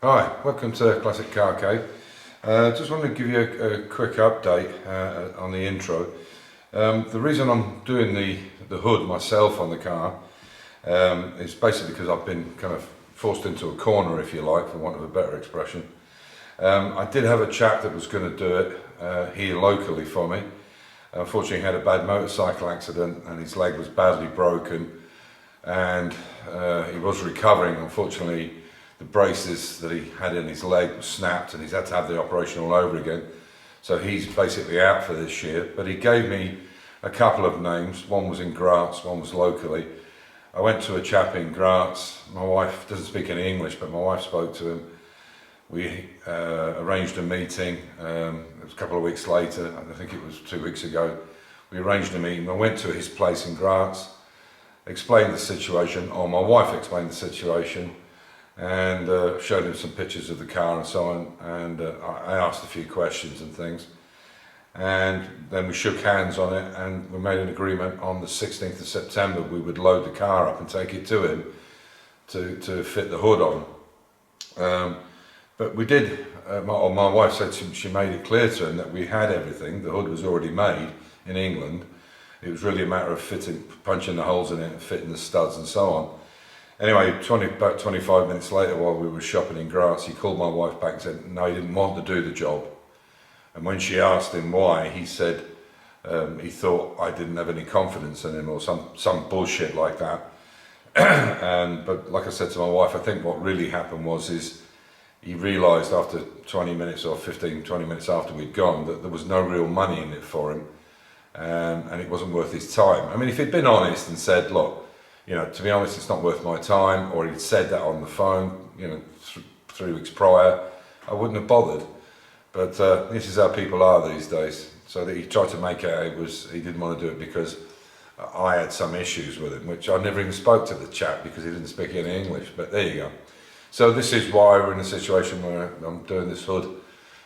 Hi, welcome to Classic Car Cave. Just wanted to give you a quick update on the intro. The reason I'm doing the hood myself on the car is basically because I've been kind of forced into a corner, if you like, for want of a better expression. I did have a chap that was going to do it here locally for me. Unfortunately, he had a bad motorcycle accident and his leg was badly broken, and he was recovering. Unfortunately, the braces that he had in his leg were snapped and he's had to have the operation all over again. So he's basically out for this year, but he gave me a couple of names. One was in Graz, one was locally. I went to a chap in Graz. My wife doesn't speak any English, but my wife spoke to him. We arranged a meeting. It was a couple of weeks later, I think it was 2 weeks ago. We arranged a meeting. I went to his place in Graz, explained the situation, or my wife explained the situation, and showed him some pictures of the car and so on, and I asked a few questions and things, and then we shook hands on it and we made an agreement on the 16th of September we would load the car up and take it to him to fit the hood on. But we did, my wife said she made it clear to him that we had everything. The hood was already made in England. It was really a matter of punching the holes in it and fitting the studs and so on. Anyway, about 25 minutes later, while we were shopping in Graz, he called my wife back and said no, he didn't want to do the job. And when she asked him why, he said he thought I didn't have any confidence in him, or some bullshit like that. But like I said to my wife, I think what really happened was he realised after 20 minutes or 15, 20 minutes after we'd gone that there was no real money in it for him, and it wasn't worth his time. I mean, if he'd been honest and said, look, you know, to be honest, it's not worth my time, or he'd said that on the phone, you know, 3 weeks prior, I wouldn't have bothered. But this is how people are these days. So that he tried to make out he didn't want to do it because I had some issues with him, which I never even spoke to the chap because he didn't speak any English. But there you go. So this is why we're in a situation where I'm doing this hood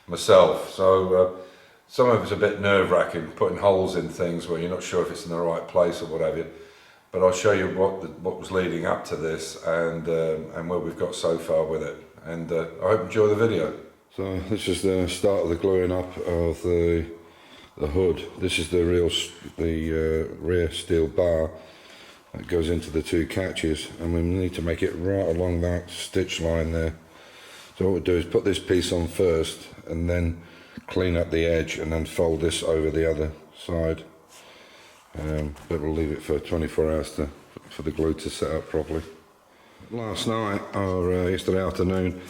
myself. So some of it's a bit nerve-wracking, putting holes in things where you're not sure if it's in the right place or whatever. But I'll show you what was leading up to this and where we've got so far with it. And I hope you enjoy the video. So this is the start of the gluing up of the hood. This is the rear steel bar that goes into the two catches, and we need to make it right along that stitch line there. So what we'll do is put this piece on first and then clean up the edge and then fold this over the other side. But we'll leave it for 24 hours for the glue to set up properly. Last night, or yesterday afternoon,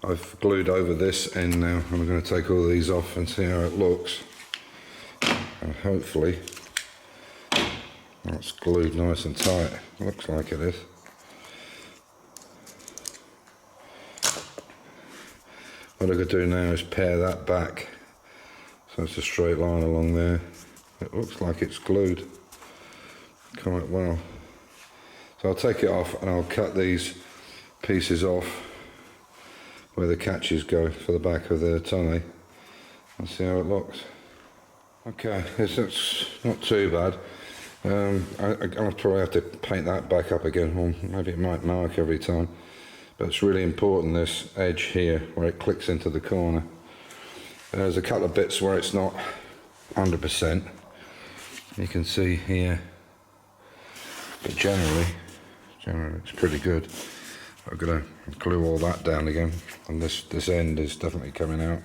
I've glued over this end now, and I'm going to take all these off and see how it looks. And hopefully, that's glued nice and tight. Looks like it is. What I could do now is pare that back, so it's a straight line along there. It looks like it's glued quite well. So I'll take it off and I'll cut these pieces off where the catches go for the back of the tongue and see how it looks. Okay, it's not too bad. I'll probably have to paint that back up again, or maybe it might mark every time. But it's really important, this edge here where it clicks into the corner. There's a couple of bits where it's not 100%. You can see here, but generally it's pretty good. I'm gonna glue all that down again, and this end is definitely coming out.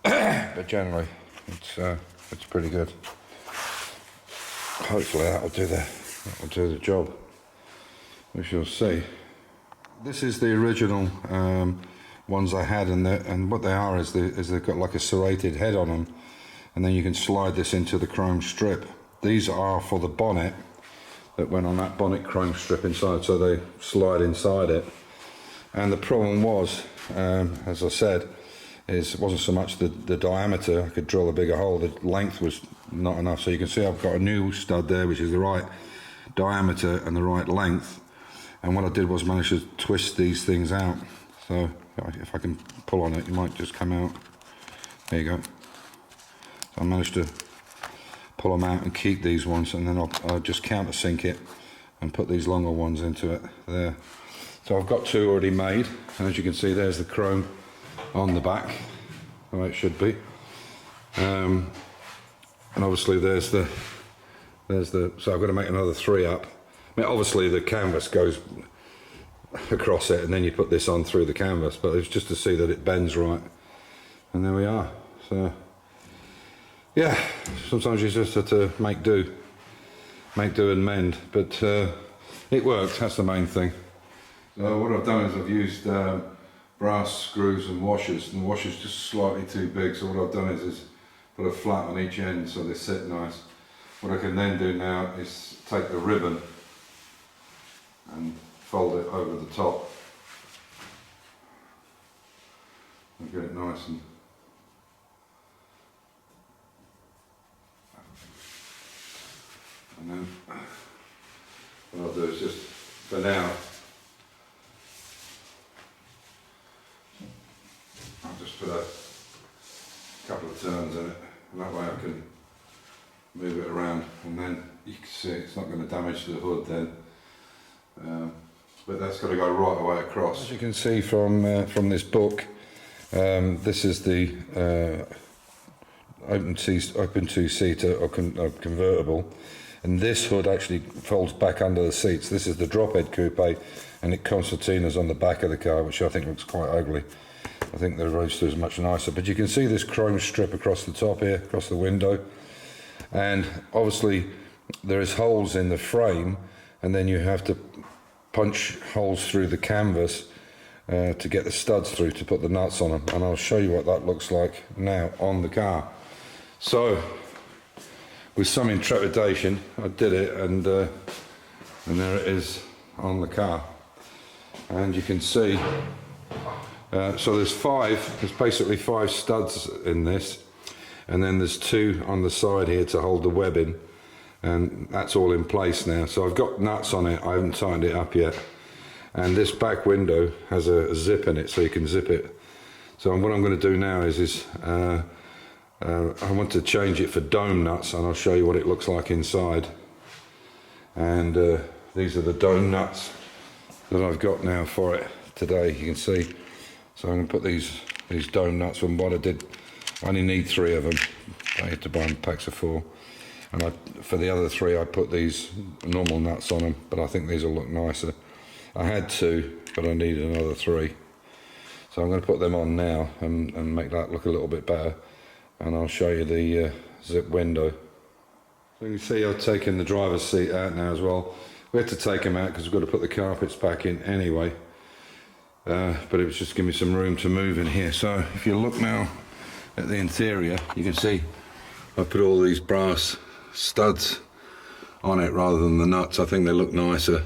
But generally, it's pretty good. Hopefully that'll do the job. We shall see. This is the original ones I had, and what they are is they've got like a serrated head on them, and then you can slide this into the chrome strip. These are for the bonnet that went on that bonnet chrome strip inside, so they slide inside it. And the problem was, as I said, it wasn't so much the diameter. I could drill a bigger hole, the length was not enough. So you can see I've got a new stud there which is the right diameter and the right length, and what I did was manage to twist these things out. So if I can pull on it, it might just come out. There you go. So I managed to pull them out and keep these ones, and then I'll just countersink it and put these longer ones into it there. So I've got two already made, and as you can see there's the chrome on the back, the way it should be. And obviously there's the, so I've got to make another 3 up. I mean, obviously the canvas goes across it and then you put this on through the canvas, but it's just to see that it bends right. And there we are. So yeah, sometimes you just have to make do and mend, but it worked, that's the main thing. So what I've done is I've used brass screws and washers, and the washer's just slightly too big, so what I've done is put a flat on each end so they sit nice. What I can then do now is take the ribbon and fold it over the top and get it nice and then what I'll do is just, for now, I'll just put a couple of turns in it, and that way I can move it around, and then you can see it's not going to damage the hood then. But that's got to go right away across. As you can see from this book, this is the open two-seater or convertible, and this hood actually folds back under the seats. This is the drop-head coupe, and it concertinas on the back of the car, which I think looks quite ugly. I think the Roadster is much nicer, but you can see this chrome strip across the top here, across the window, and obviously there is holes in the frame, and then you have to punch holes through the canvas to get the studs through to put the nuts on them, and I'll show you what that looks like now on the car. So with some intrepidation I did it, and there it is on the car, and you can see so there's basically 5 studs in this, and then there's 2 on the side here to hold the webbing, and that's all in place now. So I've got nuts on it, I haven't tightened it up yet, and this back window has a zip in it so you can zip it. So what I'm going to do now is I want to change it for dome nuts, and I'll show you what it looks like inside. And these are the dome nuts that I've got now for it today, you can see. So I'm going to put these dome nuts on. What I did, I only need 3 of them. I had to buy them packs of 4. And for the other 3 I put these normal nuts on them, but I think these will look nicer. I had 2, but I need another 3. So I'm going to put them on now and make that look a little bit better. And I'll show you the zip window. So you can see I've taken the driver's seat out now as well. We had to take them out because we've got to put the carpets back in anyway. But it was just give me some room to move in here. So if you look now at the interior, you can see I put all these brass studs on it rather than the nuts. I think they look nicer.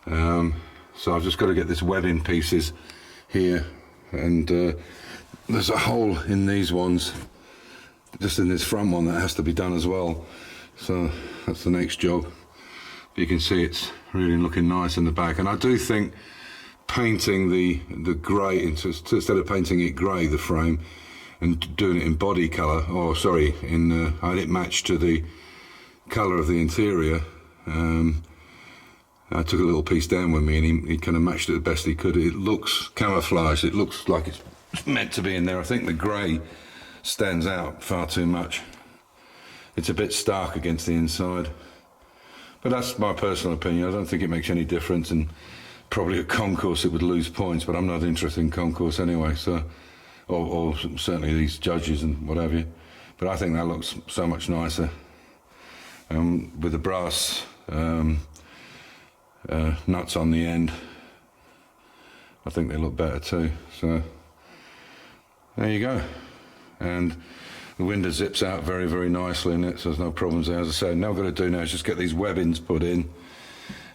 So I've just got to get this webbing pieces here, and there's a hole in these ones, just in this front one, that has to be done as well. So that's the next job. But you can see it's really looking nice in the back, and I do think painting the grey, instead of painting it grey, the frame, and doing it in body colour, or sorry, I had it matched to the colour of the interior. I took a little piece down with me, and he kind of matched it the best he could. It looks camouflaged, it looks like it's meant to be in there. I think the grey stands out far too much. It's a bit stark against the inside. But that's my personal opinion. I don't think it makes any difference, and probably at concourse it would lose points, but I'm not interested in concourse anyway, so, or certainly these judges and what have you. But I think that looks so much nicer. With the brass nuts on the end, I think they look better too. So there you go. And the window zips out very, very nicely in it, so there's no problems there. As I said, now what I've got to do now is just get these webbings put in.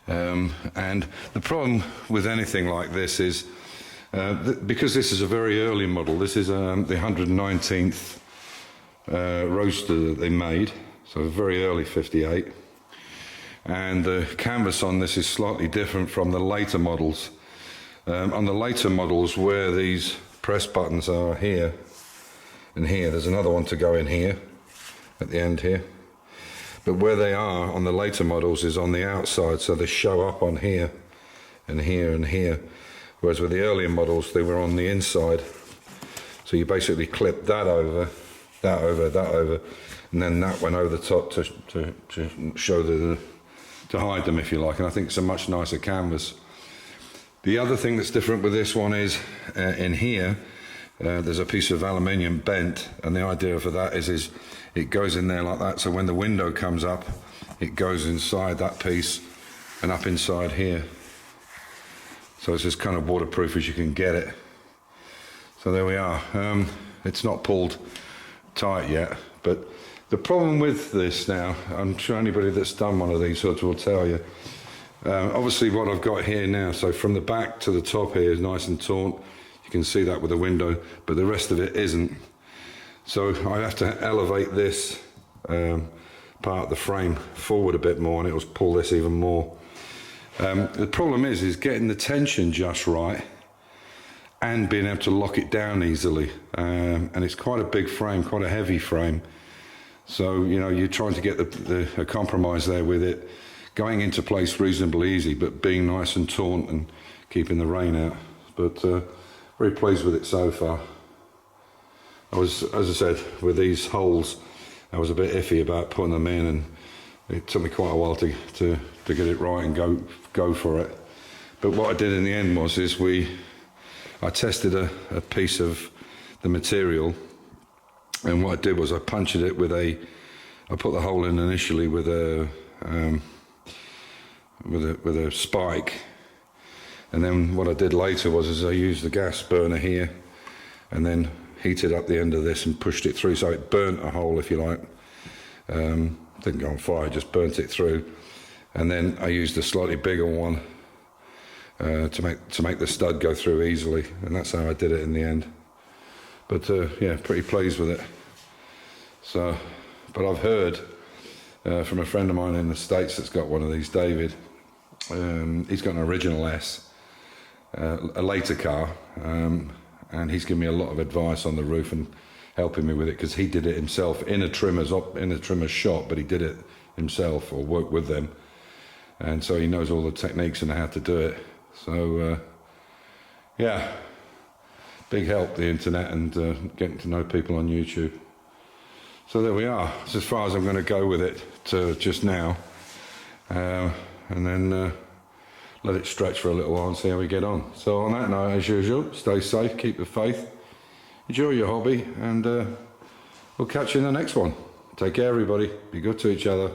And the problem with anything like this is, because this is a very early model, this is the 119th Roadster that they made, so very early 58. And the canvas on this is slightly different from the later models. On the later models, where these press buttons are here and here, there's another one to go in here at the end here. But where they are on the later models is on the outside, so they show up on here and here, whereas with the earlier models they were on the inside. So you basically clip that over, and then that went over the top to show to hide them, if you like. And I think it's a much nicer canvas. The other thing that's different with this one is in here there's a piece of aluminium bent, and the idea for that is it goes in there like that, so when the window comes up it goes inside that piece and up inside here, so it's as kind of waterproof as you can get it. So there we are. It's not pulled tight yet, but the problem with this now, I'm sure anybody that's done one of these sorts will tell you, obviously what I've got here now, so from the back to the top here is nice and taut. You can see that with the window, but the rest of it isn't. So I have to elevate this part of the frame forward a bit more, and it will pull this even more. The problem is getting the tension just right and being able to lock it down easily. And it's quite a big frame, quite a heavy frame. So, you know, you're trying to get a compromise there with it going into place reasonably easy, but being nice and taut and keeping the rain out. But very pleased with it so far. I was, as I said, with these holes, I was a bit iffy about putting them in, and it took me quite a while to get it right and go for it. But what I did in the end was I tested a piece of the material, and what I did was I punctured it with I put the hole in initially with a spike, and then what I did later was I used the gas burner here and then heated up the end of this and pushed it through, so it burnt a hole, if you like. Didn't go on fire, just burnt it through, and then I used a slightly bigger one to make the stud go through easily, and that's how I did it in the end. But yeah, pretty pleased with it. So, but I've heard from a friend of mine in the States that's got one of these, David. He's got an original S, a later car, and he's given me a lot of advice on the roof and helping me with it, because he did it himself in a trimmer's shop, but he did it himself or worked with them, and so he knows all the techniques and how to do it. So yeah, big help, the internet, and getting to know people on YouTube. So there we are. It's as far as I'm going to go with it to just now, and then let it stretch for a little while and see how we get on. So on that note, as usual, stay safe, keep the faith, enjoy your hobby, and we'll catch you in the next one. Take care, everybody. Be good to each other.